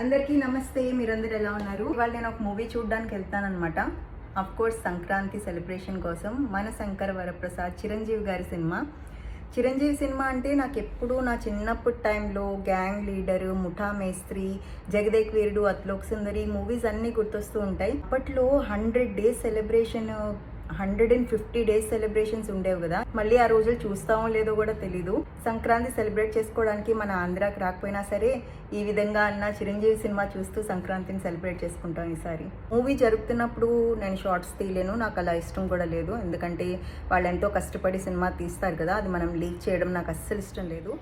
అందరికీ నమస్తే. మీరందరూ ఎలా ఉన్నారు? ఇవాళ నేను ఒక మూవీ చూడడానికి వెళ్తానన్నమాట. అఫ్ కోర్స్ సంక్రాంతి సెలబ్రేషన్ కోసం మన శంకర్ వరప్రసాద్ చిరంజీవి గారి సినిమా. చిరంజీవి సినిమా అంటే నాకు ఎప్పుడు నా చిన్నప్పటి టైంలో గ్యాంగ్ లీడరు, ముఠా మేస్త్రి, జగదేక్ వీరుడు, అత్లోక్ సుందరి మూవీస్ అన్నీ గుర్తొస్తూ ఉంటాయి. అప్పట్లో 100 డేస్ సెలబ్రేషన్, 150 డేస్ సెలబ్రేషన్స్ ఉండేవి కదా. మళ్ళీ ఆ రోజులు చూస్తామో లేదో కూడా తెలీదు. సంక్రాంతి సెలబ్రేట్ చేసుకోవడానికి మన ఆంధ్రాకి రాకపోయినా సరే ఈ విధంగా అన్న చిరంజీవి సినిమా చూస్తూ సంక్రాంతిని సెలబ్రేట్ చేసుకుంటాం. ఈసారి మూవీ జరుగుతున్నప్పుడు నేను షార్ట్స్ తీయలేను, నాకు అలా ఇష్టం కూడా లేదు. ఎందుకంటే వాళ్ళు ఎంతో కష్టపడి సినిమా తీస్తారు కదా, అది మనం లీక్ చేయడం నాకు అస్సలు ఇష్టం లేదు.